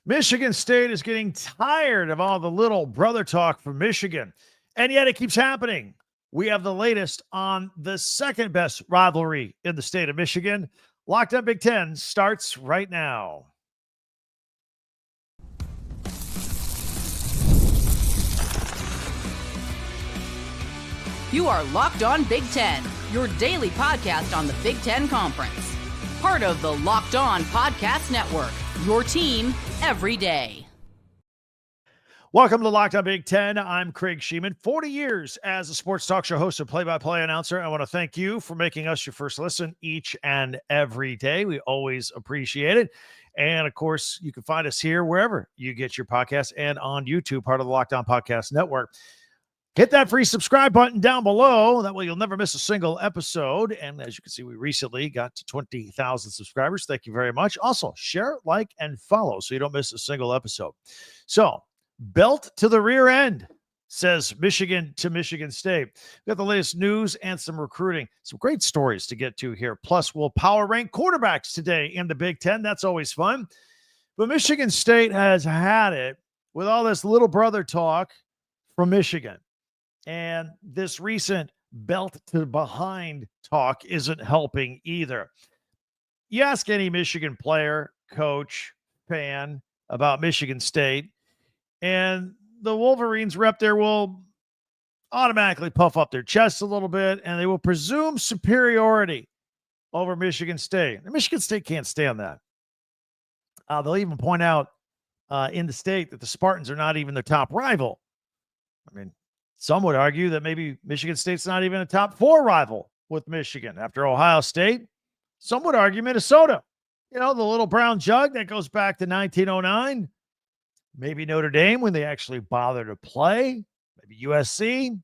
Michigan State is getting tired of all the little brother talk from Michigan, and yet it keeps happening. We have the latest on the second best rivalry in the state of Michigan. Locked Up Big Ten starts right now. You are Locked On Big Ten, your daily podcast on the Big Ten Conference. Part of the Locked On Podcast Network, your team every day. Welcome to Locked On Big Ten. I'm Craig Sheeman. 40 years as a sports talk show host and play-by-play announcer. I want to thank you for making us your first listen each and every day. We always appreciate it. And, of course, you can find us here wherever you get your podcasts and on YouTube, part of the Locked On Podcast Network. Hit that free subscribe button down below. That way you'll never miss a single episode. And as you can see, we recently got to 20,000 subscribers. Thank you very much. Also, share, like, and follow so you don't miss a single episode. So, belt to the rear end, says Michigan to Michigan State. We've got the latest news and some recruiting. Some great stories to get to here. Plus, we'll power rank quarterbacks today in the Big Ten. That's always fun. But Michigan State has had it with all this little brother talk from Michigan. And this recent belt to behind talk isn't helping either. You ask any Michigan player, coach, fan about Michigan State, and the Wolverines rep there will automatically puff up their chests a little bit, and they will presume superiority over Michigan State. And Michigan State can't stand that. They'll even point out in the state that the Spartans are not even their top rival. I mean, some would argue that maybe Michigan State's not even a top 4 rival with Michigan after Ohio State. Some would argue Minnesota. You know, the little brown jug that goes back to 1909. Maybe Notre Dame when they actually bother to play. Maybe USC.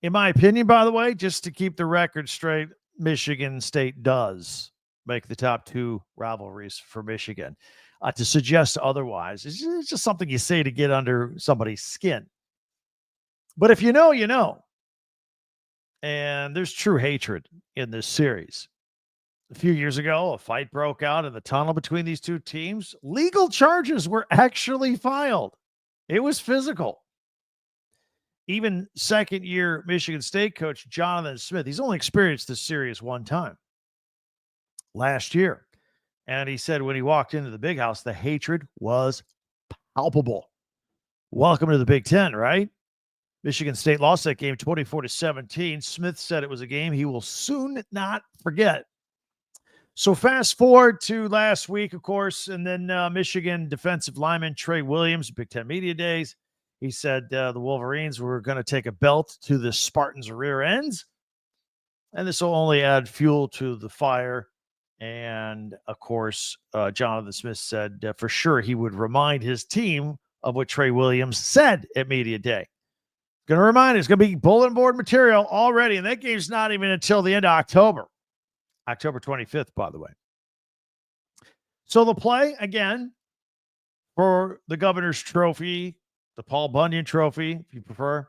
In my opinion, by the way, just to keep the record straight, Michigan State does make the top 2 rivalries for Michigan. To suggest otherwise, it's just something you say to get under somebody's skin. But if you know, you know. And there's true hatred in this series. A few years ago, a fight broke out in the tunnel between these two teams. Legal charges were actually filed. It was physical. Even second-year Michigan State coach Jonathan Smith, he's only experienced this series one time, last year. And he said when he walked into the big house, the hatred was palpable. Welcome to the Big Ten, right? Michigan State lost that game 24-17. Smith said it was a game he will soon not forget. So fast forward to last week, of course, and then Michigan defensive lineman Tre Williams, Big Ten Media Days. He said the Wolverines were going to take a belt to the Spartans' rear ends, and this will only add fuel to the fire. And, of course, Jonathan Smith said for sure he would remind his team of what Tre Williams said at Media Day. Going to remind it's going to be bulletin board material already, and that game's not even until the end of October 25th, by the way. So the play, again, for the Governor's Trophy, the Paul Bunyan Trophy, if you prefer.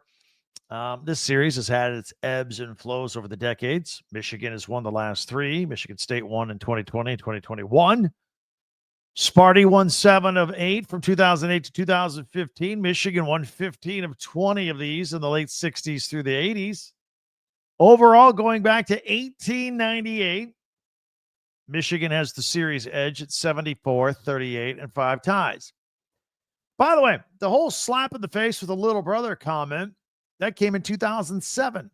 This series has had its ebbs and flows over the decades. Michigan has won the last 3. Michigan State won in 2020 and 2021. Sparty won 7 of 8 from 2008 to 2015. Michigan won 15 of 20 of these in the late 60s through the 80s. Overall, going back to 1898, Michigan has the series edge at 74, 38, and 5 ties. By the way, the whole slap in the face with a little brother comment, that came in 2007.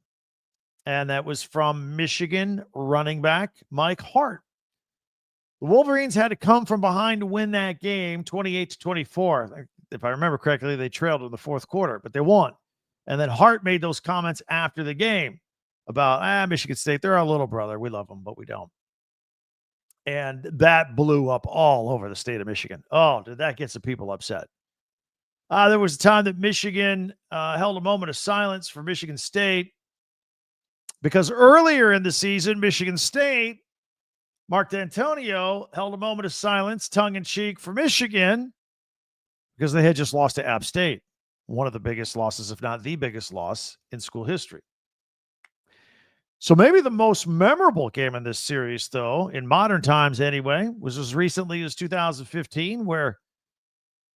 And that was from Michigan running back Mike Hart. The Wolverines had to come from behind to win that game, 28-24. If I remember correctly, they trailed in the fourth quarter, but they won. And then Hart made those comments after the game about, Michigan State, they're our little brother. We love them, but we don't. And that blew up all over the state of Michigan. Oh, did that get some people upset? There was a time that Michigan held a moment of silence for Michigan State because earlier in the season, Michigan State, Mark D'Antonio held a moment of silence, tongue-in-cheek, for Michigan because they had just lost to App State, one of the biggest losses, if not the biggest loss in school history. So maybe the most memorable game in this series, though, in modern times anyway, was as recently as 2015, where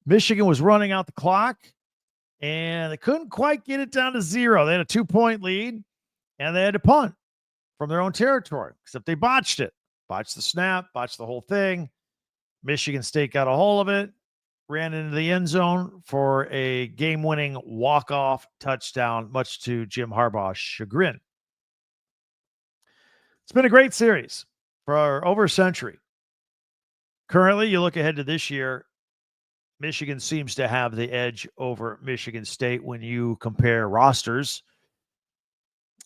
Michigan was running out the clock, and they couldn't quite get it down to 0. They had a 2-point lead, and they had to punt from their own territory, except they botched it. Botched the snap, botched the whole thing. Michigan State got a hold of it, ran into the end zone for a game-winning walk-off touchdown, much to Jim Harbaugh's chagrin. It's been a great series for over a century. Currently, you look ahead to this year, Michigan seems to have the edge over Michigan State when you compare rosters.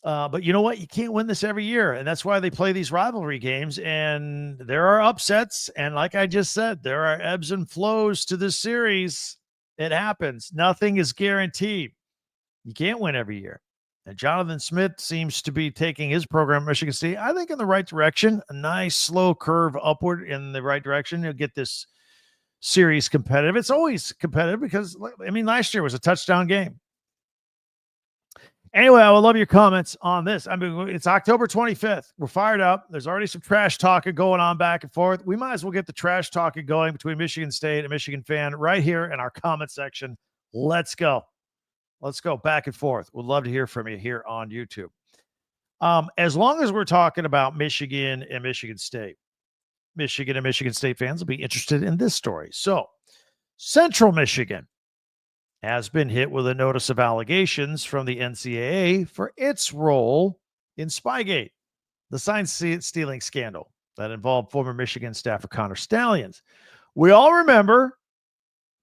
But you know what? You can't win this every year, and that's why they play these rivalry games, and there are upsets, and like I just said, there are ebbs and flows to this series. It happens. Nothing is guaranteed. You can't win every year. And Jonathan Smith seems to be taking his program, Michigan State, I think, in the right direction. A nice slow curve upward in the right direction. You'll get this series competitive. It's always competitive because, I mean, last year was a touchdown game. Anyway, I would love your comments on this. I mean, it's October 25th. We're fired up. There's already some trash talking going on back and forth. We might as well get the trash talking going between Michigan State and Michigan fan right here in our comment section. Let's go. Let's go back and forth. We'd love to hear from you here on YouTube. As long as we're talking about Michigan and Michigan State, Michigan and Michigan State fans will be interested in this story. So, Central Michigan has been hit with a notice of allegations from the NCAA for its role in Spygate, the sign stealing scandal that involved former Michigan staffer Connor Stalions. We all remember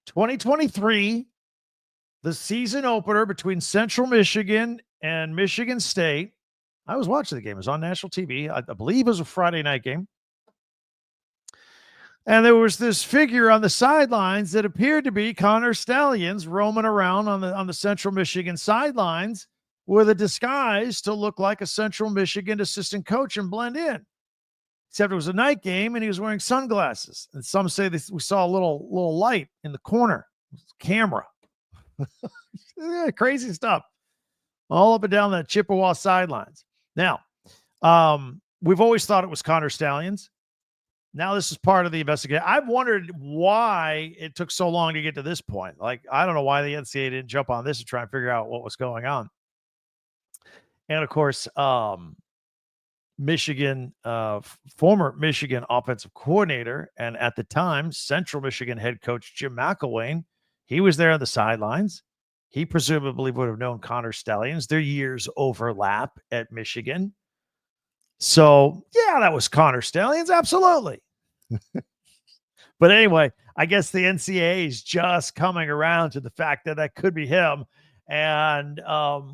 2023, the season opener between Central Michigan and Michigan State. I was watching the game. It was on national TV. I believe it was a Friday night game. And there was this figure on the sidelines that appeared to be Connor Stalions roaming around on the Central Michigan sidelines with a disguise to look like a Central Michigan assistant coach and blend in. Except it was a night game and he was wearing sunglasses. And some say that we saw a little light in the corner. Camera. Yeah, crazy stuff. All up and down that Chippewa sidelines. Now, we've always thought it was Connor Stalions. Now this is part of the investigation. I've wondered why it took so long to get to this point. Like, I don't know why the NCAA didn't jump on this and try and figure out what was going on. And of course, Michigan, former Michigan offensive coordinator, and at the time, Central Michigan head coach Jim McElwain, he was there on the sidelines. He presumably would have known Connor Stalions. Their years overlap at Michigan. So, yeah, that was Connor Stalions. Absolutely. But anyway, I guess the NCAA is just coming around to the fact that that could be him. And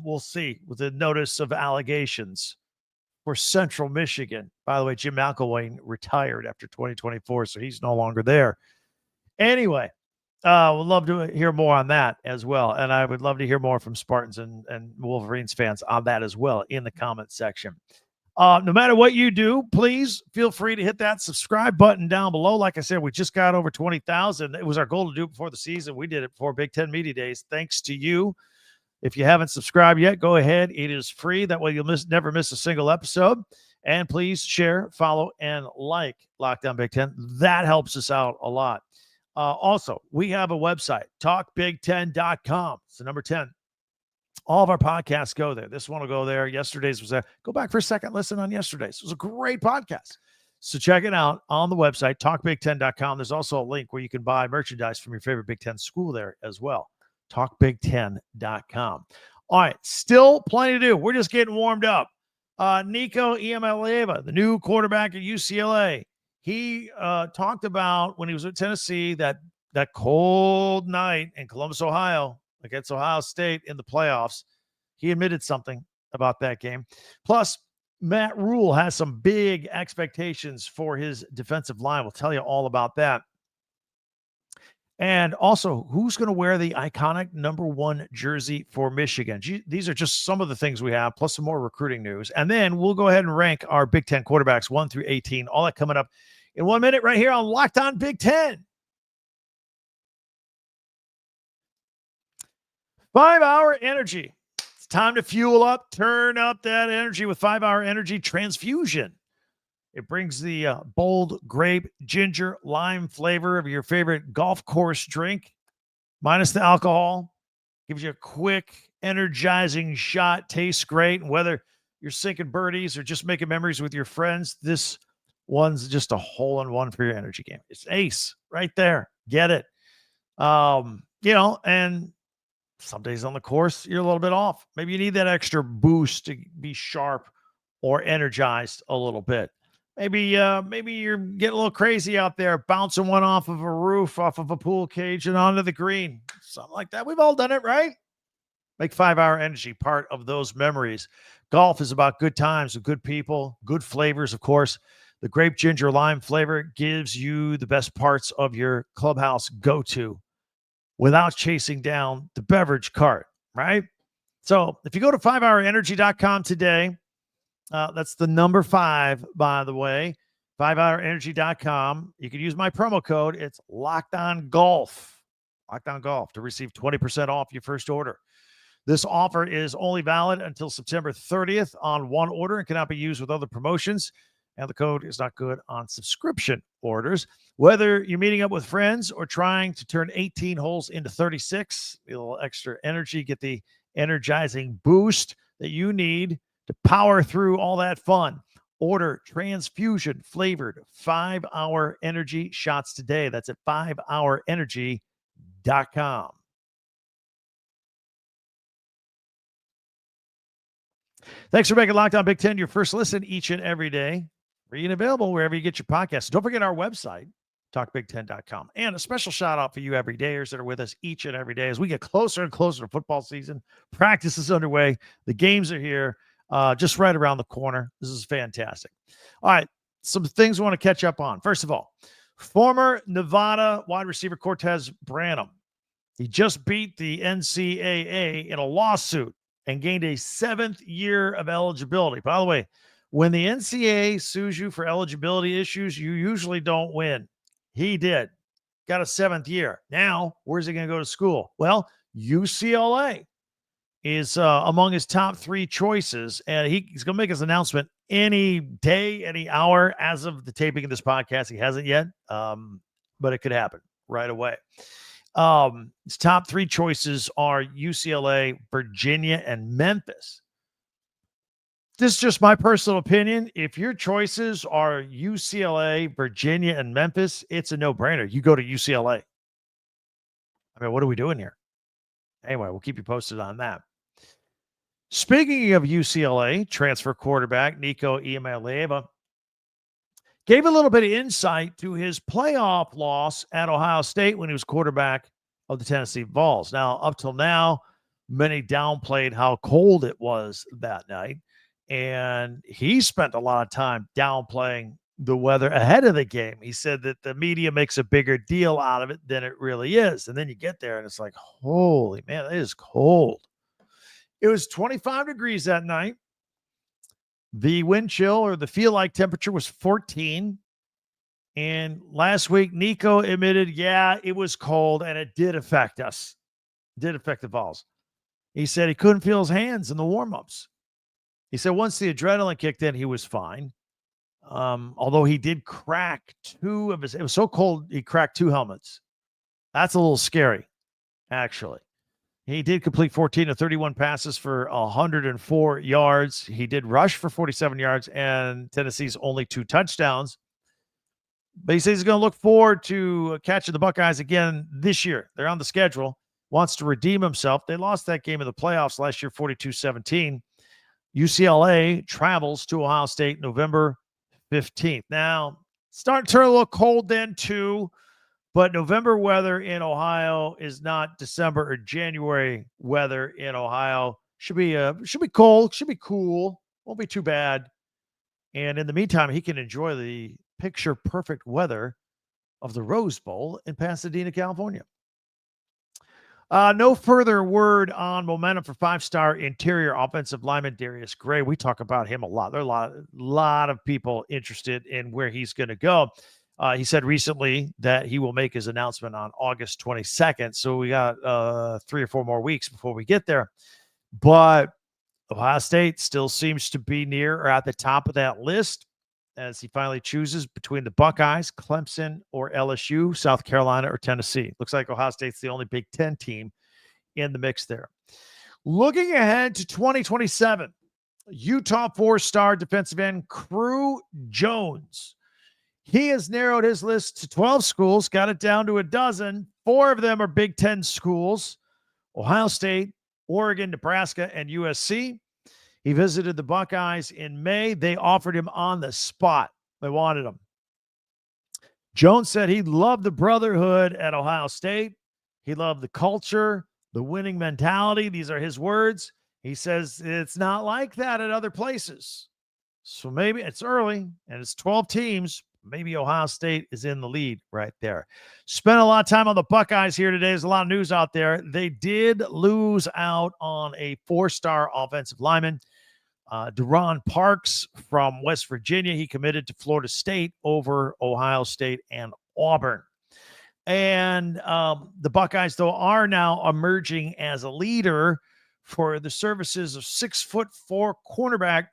we'll see with the notice of allegations for Central Michigan. By the way, Jim McElwain retired after 2024, so he's no longer there. Anyway, we'd love to hear more on that as well. And I would love to hear more from Spartans and Wolverines fans on that as well in the comment section. No matter what you do, please feel free to hit that subscribe button down below. Like I said, we just got over 20,000. It was our goal to do it before the season. We did it before Big Ten Media Days. Thanks to you. If you haven't subscribed yet, go ahead. It is free. That way you'll never miss a single episode. And please share, follow, and like Locked On Big Ten. That helps us out a lot. Also, we have a website, talkbig10.com. It's the number 10. All of our podcasts go there. This one will go there. Yesterday's was there. Go back for a second. Listen on yesterday's. It was a great podcast. So check it out on the website, talkbig10.com. There's also a link where you can buy merchandise from your favorite Big Ten school there as well. Talkbig10.com. All right. Still plenty to do. We're just getting warmed up. Nico Iamaleava, the new quarterback at UCLA. He talked about when he was at Tennessee that cold night in Columbus, Ohio, against Ohio State in the playoffs. He admitted something about that game. Plus, Matt Rule has some big expectations for his defensive line. We'll tell you all about that. And also, who's going to wear the iconic #1 jersey for Michigan? These are just some of the things we have, plus some more recruiting news. And then we'll go ahead and rank our Big Ten quarterbacks 1 through 18. All that coming up in 1 minute right here on Locked On Big Ten. 5-Hour Energy. It's time to fuel up, turn up that energy with 5-Hour Energy Transfusion. It brings the bold grape, ginger, lime flavor of your favorite golf course drink minus the alcohol. Gives you a quick, energizing shot. Tastes great. And whether you're sinking birdies or just making memories with your friends, this one's just a hole-in-one for your energy game. It's ace right there. Get it. And some days on the course, you're a little bit off. Maybe you need that extra boost to be sharp or energized a little bit. Maybe you're getting a little crazy out there, bouncing one off of a roof, off of a pool cage, and onto the green. Something like that. We've all done it, right? Make 5 Hour Energy part of those memories. Golf is about good times with good people, good flavors, of course. The grape ginger lime flavor gives you the best parts of your clubhouse go-to without chasing down the beverage cart, right? So if you go to 5hourenergy.com today, that's the number 5, by the way, 5hourenergy.com. You can use my promo code. It's Locked On Golf to receive 20% off your first order. This offer is only valid until September 30th on one order and cannot be used with other promotions. And the code is not good on subscription orders. Whether you're meeting up with friends or trying to turn 18 holes into 36, a little extra energy, get the energizing boost that you need to power through all that fun. Order transfusion flavored 5 Hour Energy shots today. That's at 5hourenergy.com. Thanks for making Locked On Big Ten your first listen each and every day. Free and available wherever you get your podcasts. Don't forget our website, talkbig10.com. And a special shout out for you everydayers that are with us each and every day as we get closer and closer to football season. Practice is underway. The games are here, just right around the corner. This is fantastic. All right, some things I want to catch up on. First of all, former Nevada wide receiver Cortez Branham. He just beat the NCAA in a lawsuit and gained a 7th year of eligibility. By the way, when the NCAA sues you for eligibility issues, you usually don't win. He did. Got a 7th year. Now, where's he going to go to school? Well, UCLA is among his top 3 choices, and he's going to make his announcement any day, any hour. As of the taping of this podcast, he hasn't yet, but it could happen right away. His top 3 choices are UCLA, Virginia, and Memphis. This is just my personal opinion. If your choices are UCLA, Virginia, and Memphis, it's a no-brainer. You go to UCLA. I mean, what are we doing here? Anyway, we'll keep you posted on that. Speaking of UCLA, transfer quarterback Nico Iamaleava gave a little bit of insight to his playoff loss at Ohio State when he was quarterback of the Tennessee Vols. Now, up till now, many downplayed how cold it was that night. And he spent a lot of time downplaying the weather ahead of the game. He said that the media makes a bigger deal out of it than it really is. And then you get there and it's like, holy man, it is cold. It was 25 degrees that night. The wind chill or the feel like temperature was 14. And last week, Nico admitted, yeah, it was cold and it did affect us. It did affect the Vols. He said he couldn't feel his hands in the warm-ups. He said once the adrenaline kicked in, he was fine. Although he did crack 2 of his, it was so cold, he cracked 2 helmets. That's a little scary, actually. He did complete 14 of 31 passes for 104 yards. He did rush for 47 yards and Tennessee's only 2 touchdowns. But he says he's going to look forward to catching the Buckeyes again this year. They're on the schedule. Wants to redeem himself. They lost that game in the playoffs last year, 42-17. UCLA travels to Ohio State November 15th. Now, starting to turn a little cold then too, but November weather in Ohio is not December or January weather in Ohio. Should be cold, should be cool, won't be too bad. And in the meantime, he can enjoy the picture-perfect weather of the Rose Bowl in Pasadena, California. No further word on momentum for 5-star interior offensive lineman Darius Gray. We talk about him a lot. There are a lot of people interested in where he's going to go. He said recently that he will make his announcement on August 22nd. So we got 3 or 4 more weeks before we get there. But Ohio State still seems to be near or at the top of that list. as he finally chooses between the Buckeyes, Clemson, or LSU, South Carolina, or Tennessee. Looks like Ohio State's the only Big Ten team in the mix there. Looking ahead to 2027, Utah 4-star defensive end Crew Jones. He has narrowed his list to 12 schools, got it down to a dozen. 4 of them are Big Ten schools: Ohio State, Oregon, Nebraska, and USC. He visited the Buckeyes in May. They offered him on the spot. They wanted him. Jones said he loved the brotherhood at Ohio State. He loved the culture, the winning mentality. These are his words. He says it's not like that at other places. So maybe it's early and it's 12 teams. Maybe Ohio State is in the lead right there. Spent a lot of time on the Buckeyes here today. There's a lot of news out there. They did lose out on a 4-star offensive lineman, Deron Parks from West Virginia. He committed to Florida State over Ohio State and Auburn. And the Buckeyes, though, are now emerging as a leader for the services of 6'4" cornerback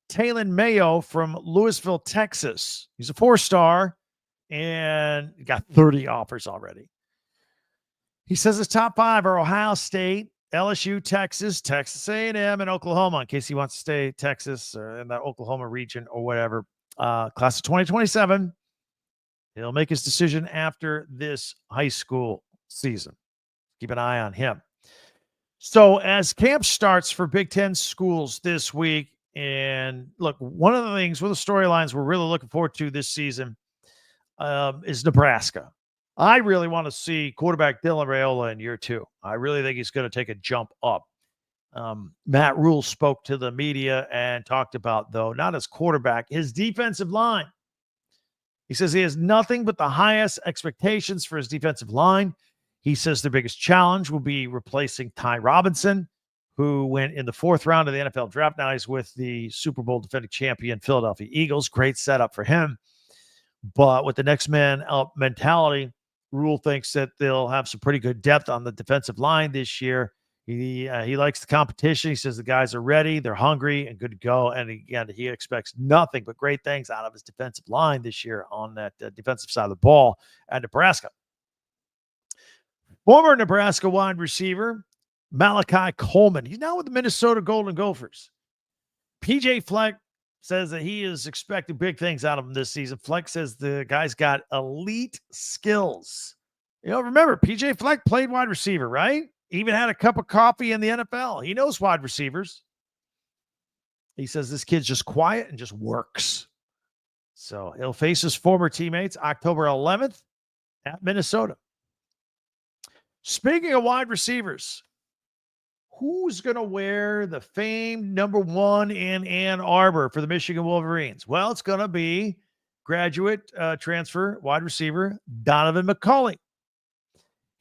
Taylon Mayo from Louisville, Texas. He's a 4-star and got 30 offers already. He says his top 5 are Ohio State, LSU, Texas, Texas A&M, and Oklahoma, in case he wants to stay Texas or in that Oklahoma region or whatever. Class of 2027. He'll make his decision after this high school season. Keep an eye on him. So as camp starts for Big Ten schools this week, and look, one of the things, one of the storylines we're really looking forward to this season is Nebraska. I really want to see quarterback Dylan Raiola in year 2. I really think he's going to take a jump up. Matt Rule spoke to the media and talked about, though, not his quarterback, his defensive line. He says he has nothing but the highest expectations for his defensive line. He says the biggest challenge will be replacing Ty Robinson, who went in the 4th round of the NFL draft. Now he's with the Super Bowl defending champion Philadelphia Eagles. Great setup for him. But with the next man out mentality, Rule thinks that they'll have some pretty good depth on the defensive line this year. He likes the competition. He says the guys are ready, they're hungry, and good to go. And again, he expects nothing but great things out of his defensive line this year on that defensive side of the ball at Nebraska. Former Nebraska wide receiver Malachi Coleman. He's now with the Minnesota Golden Gophers. PJ Fleck says that he is expecting big things out of him this season. Fleck says the guy's got elite skills. You know, remember, PJ Fleck played wide receiver, right? Even had a cup of coffee in the NFL. He knows wide receivers. He says this kid's just quiet and just works. So he'll face his former teammates October 11th at Minnesota. Speaking of wide receivers, who's going to wear the famed number 1 in Ann Arbor for the Michigan Wolverines? Well, it's going to be graduate transfer wide receiver Donovan McCulley.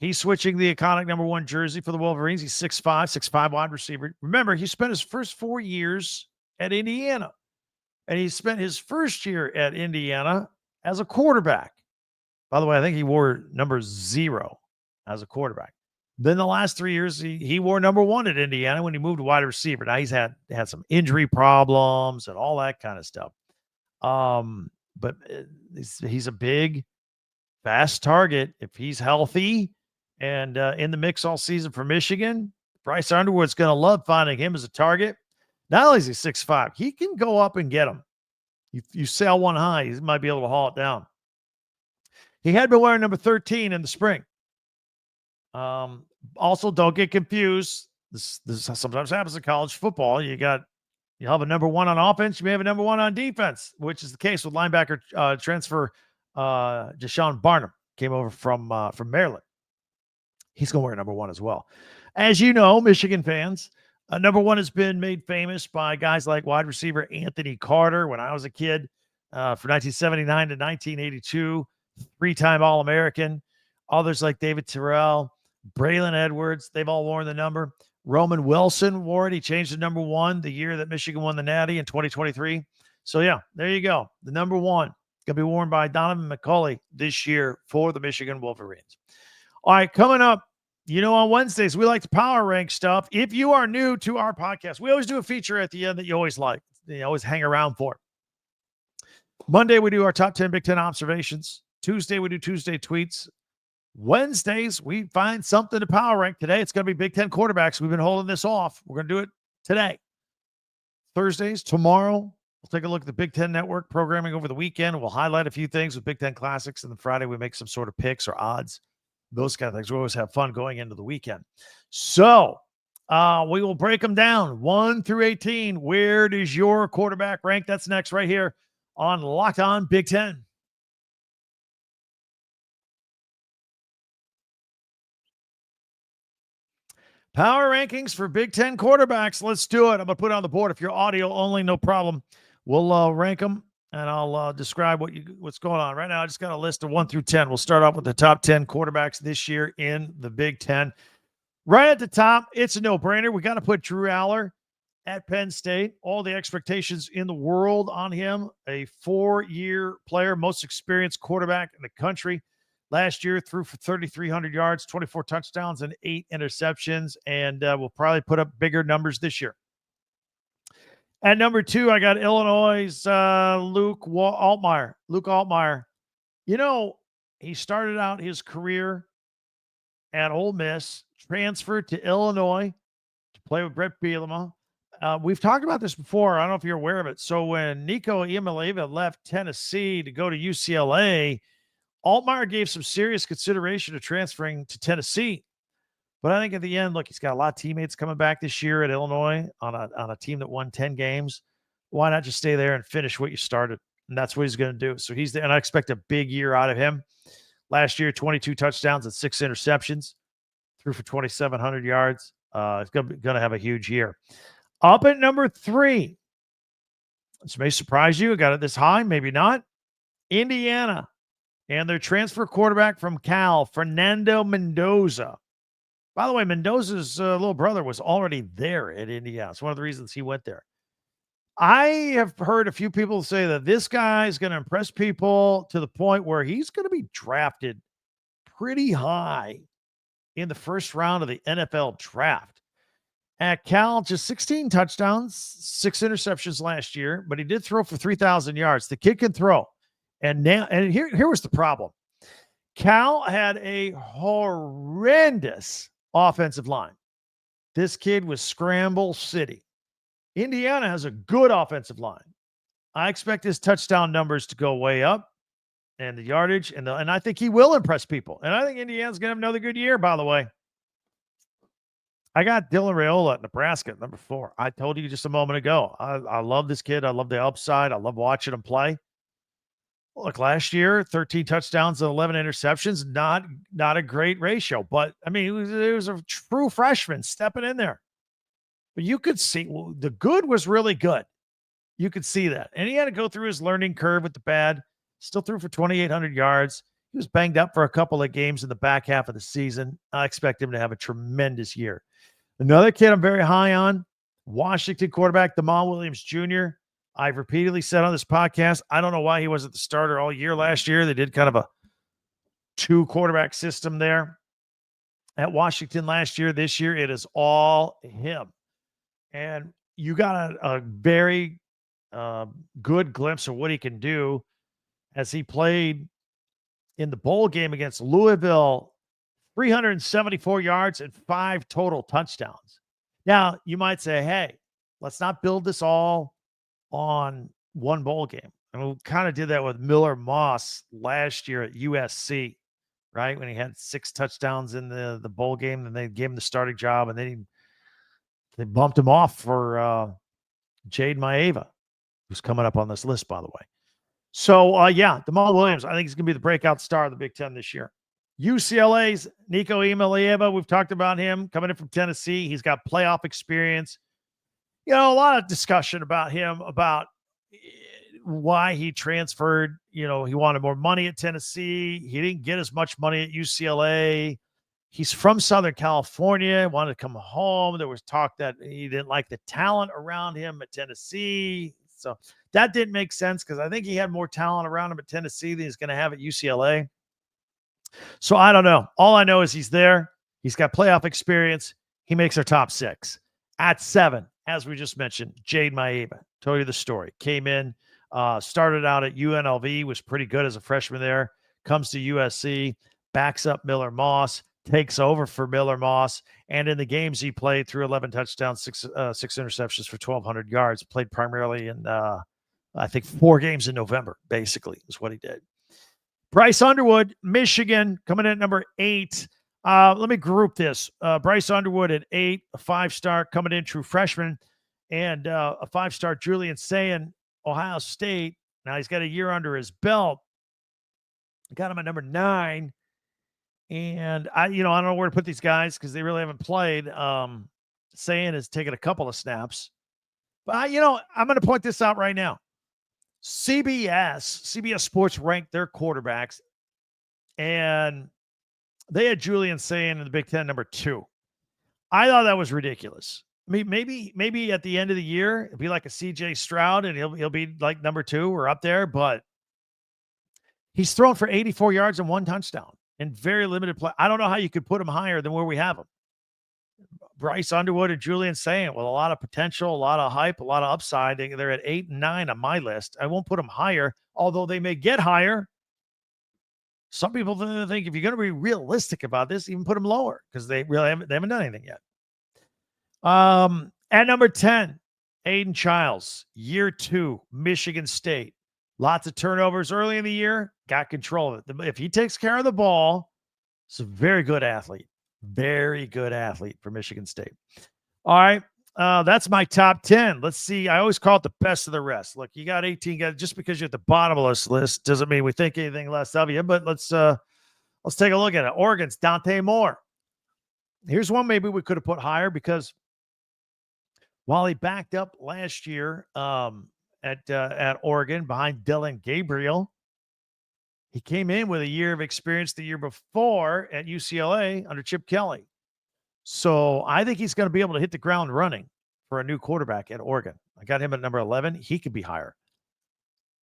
He's switching the iconic number 1 jersey for the Wolverines. He's 6'5" wide receiver. Remember, he spent his first 4 years at Indiana, and he spent his first year at Indiana as a quarterback. By the way, I think he wore number 0 as a quarterback. Then the last 3 years, he wore number 1 at Indiana when he moved to wide receiver. Now he's had some injury problems and all that kind of stuff. But he's a big, fast target. If he's healthy and in the mix all season for Michigan, Bryce Underwood's going to love finding him as a target. Not only is he 6'5", he can go up and get him. You sail one high, he might be able to haul it down. He had been wearing number 13 in the spring. Also, don't get confused. This sometimes happens in college football. You have a number 1 on offense. You may have a number 1 on defense, which is the case with linebacker transfer Deshaun Barnum. Came over from Maryland. He's going to wear number 1 as well. As you know, Michigan fans, number 1 has been made famous by guys like wide receiver Anthony Carter when I was a kid, from 1979 to 1982, 3-time All-American. Others like David Terrell, Braylon Edwards, they've all worn the number. Roman Wilson wore it. He changed to number 1 the year that Michigan won the Natty in 2023. So, yeah, there you go. The number 1 going to be worn by Donovan McCulley this year for the Michigan Wolverines. All right, coming up, you know, on Wednesdays, we like to power rank stuff. If you are new to our podcast, we always do a feature at the end that you always like, you always hang around for. Monday, we do our top 10 Big Ten observations. Tuesday, we do Tuesday tweets. Wednesdays, we find something to power rank. Today, it's going to be Big Ten quarterbacks. We've been holding this off. We're going to do it today. Thursdays, tomorrow, we'll take a look at the Big Ten Network programming over the weekend. We'll highlight a few things with Big Ten Classics. And then Friday, we make some sort of picks or odds, those kind of things. We always have fun going into the weekend. So we will break them down 1 through 18. Where does your quarterback rank? That's next right here on Locked On Big Ten. Power rankings for Big Ten quarterbacks. Let's do it. I'm going to put it on the board. If you're audio only, no problem. We'll rank them, and I'll describe what's going on. Right now, I just got a list of 1 through 10. We'll start off with the top 10 quarterbacks this year in the Big Ten. Right at the top, it's a no-brainer. We got to put Drew Allar at Penn State. All the expectations in the world on him. A 4-year player, most experienced quarterback in the country. Last year, threw for 3,300 yards, 24 touchdowns, and 8 interceptions, and will probably put up bigger numbers this year. At number 2, I got Illinois' Luke Altmyer. You know, he started out his career at Ole Miss, transferred to Illinois to play with Brett Bielema. We've talked about this before. I don't know if you're aware of it. So when Nico Iamaleava left Tennessee to go to UCLA, Altmyer gave some serious consideration to transferring to Tennessee. But I think at the end, look, he's got a lot of teammates coming back this year at Illinois on a team that won 10 games. Why not just stay there and finish what you started? And that's what he's going to do. So he's there, and I expect a big year out of him. Last year, 22 touchdowns and 6 interceptions. Threw for 2,700 yards. It's going to have a huge year. Up at number 3. This may surprise you. I got it this high, maybe not. Indiana. And their transfer quarterback from Cal, Fernando Mendoza. By the way, Mendoza's little brother was already there at Indiana. It's one of the reasons he went there. I have heard a few people say that this guy is going to impress people to the point where he's going to be drafted pretty high in the first round of the NFL draft. At Cal, just 16 touchdowns, 6 interceptions last year, but he did throw for 3,000 yards. The kid can throw. And here was the problem. Cal had a horrendous offensive line. This kid was scramble city. Indiana has a good offensive line. I expect his touchdown numbers to go way up and the yardage, and I think he will impress people. And I think Indiana's going to have another good year, by the way. I got Dylan Raiola at Nebraska at number 4. I told you just a moment ago. I love this kid. I love the upside. I love watching him play. Look, last year, 13 touchdowns and 11 interceptions, not a great ratio. But, I mean, it was a true freshman stepping in there. But you could see the good was really good. You could see that. And he had to go through his learning curve with the bad. Still threw for 2,800 yards. He was banged up for a couple of games in the back half of the season. I expect him to have a tremendous year. Another kid I'm very high on, Washington quarterback, Jamal Williams Jr., I've repeatedly said on this podcast, I don't know why he wasn't the starter all year last year. They did kind of a 2-quarterback system there at Washington last year. This year, it is all him. And you got a very good glimpse of what he can do as he played in the bowl game against Louisville, 374 yards and 5 total touchdowns. Now, you might say, hey, let's not build this all on one bowl game. And we kind of did that with Miller Moss last year at USC, right? When he had 6 touchdowns in the bowl game, and they gave him the starting job, and then they bumped him off for Jade Maeva, who's coming up on this list, by the way. So, Jamal Williams, I think he's going to be the breakout star of the Big Ten this year. UCLA's Nico Iamaleava, we've talked about him coming in from Tennessee. He's got playoff experience. You know, a lot of discussion about him, about why he transferred. You know, he wanted more money at Tennessee. He didn't get as much money at UCLA. He's from Southern California, wanted to come home. There was talk that he didn't like the talent around him at Tennessee. So that didn't make sense because I think he had more talent around him at Tennessee than he's going to have at UCLA. So I don't know. All I know is he's there. He's got playoff experience. He makes our top 6. At 7, as we just mentioned, Jade Maeva. Told you the story. Came in Started out at UNLV, was pretty good as a freshman there. Comes to USC, backs up Miller Moss, takes over for Miller Moss. And in the games he played, threw 11 touchdowns, six interceptions for 1,200 yards. Played primarily in, I think, 4 games in November, basically, is what he did. Bryce Underwood, Michigan, coming in at number 8. Let me group this. Bryce Underwood at 8, a 5-star coming in, true freshman, and a 5-star Julian Sayin, Ohio State. Now he's got a year under his belt. Got him at number 9. And I don't know where to put these guys because they really haven't played. Sayin has taken a couple of snaps. But I'm going to point this out right now. CBS Sports ranked their quarterbacks, and they had Julian Sayin in the Big Ten number 2. I thought that was ridiculous. I mean, maybe at the end of the year, it'd be like a CJ Stroud and he'll be like number 2 or up there, but he's thrown for 84 yards and 1 touchdown in very limited play. I don't know how you could put him higher than where we have him. Bryce Underwood and Julian Sayin with a lot of potential, a lot of hype, a lot of upside. They're at 8 and 9 on my list. I won't put them higher, although they may get higher. Some people think if you're going to be realistic about this, even put them lower because they haven't done anything yet. At number 10, Aiden Childs, year 2, Michigan State. Lots of turnovers early in the year, got control of it. If he takes care of the ball, he's a very good athlete. Very good athlete for Michigan State. All right. That's my top 10. Let's see. I always call it the best of the rest. Look, you got 18 guys. Just because you're at the bottom of this list doesn't mean we think anything less of you, but let's take a look at it. Oregon's Dante Moore. Here's one maybe we could have put higher because while he backed up last year at Oregon behind Dylan Gabriel, he came in with a year of experience the year before at UCLA under Chip Kelly. So I think he's going to be able to hit the ground running for a new quarterback at Oregon. I got him at number 11. He could be higher.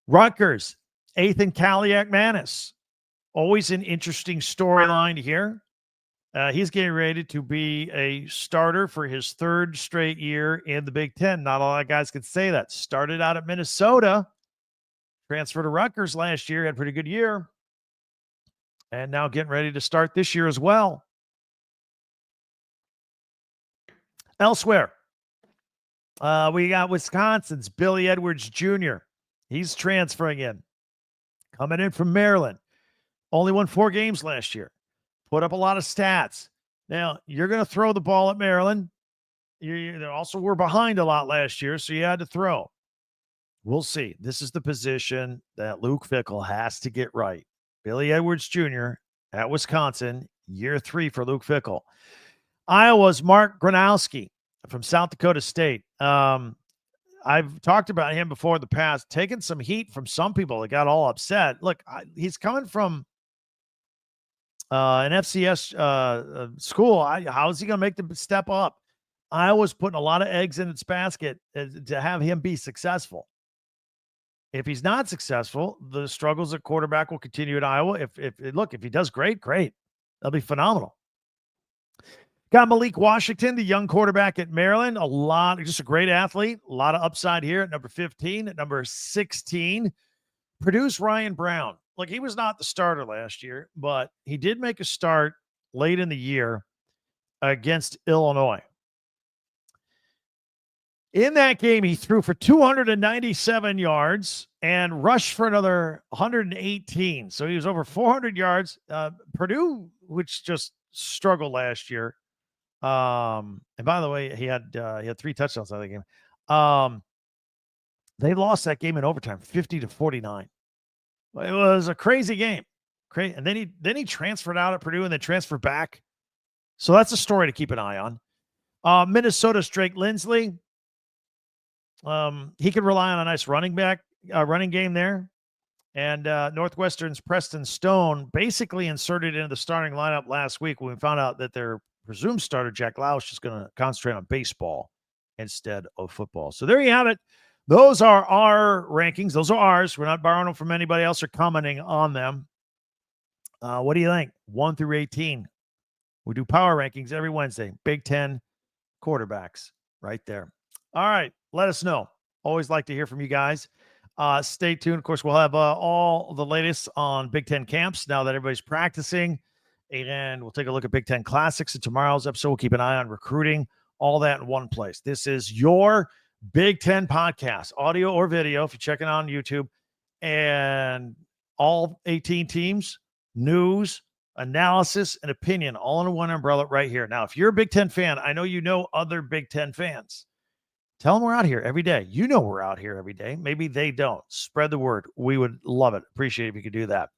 Rutgers, Ethan Kaliak-Manis. Always an interesting storyline here. He's getting ready to be a starter for his 3rd straight year in the Big Ten. Not a lot of guys can say that. Started out at Minnesota, transferred to Rutgers last year, had a pretty good year, and now getting ready to start this year as well. Elsewhere, we got Wisconsin's Billy Edwards Jr. He's transferring in, coming in from Maryland. Only won 4 games last year. Put up a lot of stats. Now, you're going to throw the ball at Maryland. You also were behind a lot last year, so you had to throw. We'll see. This is the position that Luke Fickell has to get right. Billy Edwards Jr. at Wisconsin, year 3 for Luke Fickell. Iowa's Mark Gronowski from South Dakota State. I've talked about him before in the past, taking some heat from some people that got all upset. Look, he's coming from an FCS school. How is he going to make the step up? Iowa's putting a lot of eggs in its basket to have him be successful. If he's not successful, the struggles at quarterback will continue at Iowa. If he does great. That'll be phenomenal. Got Malik Washington, the young quarterback at Maryland. Just a great athlete. A lot of upside here at number 15. At number 16, Purdue's Ryan Brown. Look, he was not the starter last year, but he did make a start late in the year against Illinois. In that game, he threw for 297 yards and rushed for another 118. So he was over 400 yards. Purdue, which just struggled last year. And by the way, he had 3 touchdowns out of the game. They lost that game in overtime, 50-49. It was a crazy game. And then he transferred out at Purdue and then transferred back. So that's a story to keep an eye on. Minnesota's Drake Lindsley. He could rely on a nice running game there. And Northwestern's Preston Stone basically inserted into the starting lineup last week when we found out that their presumed starter, Jack Lausch, is going to concentrate on baseball instead of football. So there you have it. Those are our rankings. Those are ours. We're not borrowing them from anybody else or commenting on them. What do you think? 1 through 18. We do power rankings every Wednesday. Big Ten quarterbacks right there. All right. Let us know. Always like to hear from you guys. Stay tuned. Of course, we'll have all the latest on Big Ten camps now that everybody's practicing. And we'll take a look at Big Ten Classics in tomorrow's episode. We'll keep an eye on recruiting, all that in one place. This is your Big Ten podcast, audio or video, if you're checking on YouTube. And all 18 teams, news, analysis, and opinion all under one umbrella right here. Now, if you're a Big Ten fan, I know you know other Big Ten fans. Tell them we're out here every day. You know we're out here every day. Maybe they don't. Spread the word. We would love it. Appreciate it if you could do that.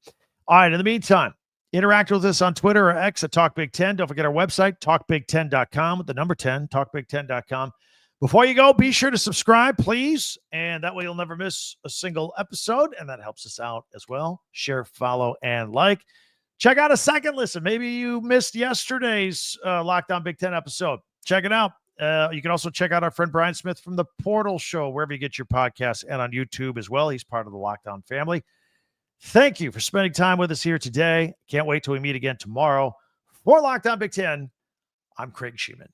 All right, in the meantime, interact with us on Twitter or X at Talk Big Ten. Don't forget our website, talkbig10.com with the number 10, talkbig10.com. Before you go, be sure to subscribe, please. And that way you'll never miss a single episode. And that helps us out as well. Share, follow, and like. Check out a second listen. Maybe you missed yesterday's Locked On Big Ten episode. Check it out. You can also check out our friend Brian Smith from the Portal Show, wherever you get your podcasts, and on YouTube as well. He's part of the Locked On family. Thank you for spending time with us here today. Can't wait till we meet again tomorrow. For Locked On Big Ten, I'm Craig Sheeman.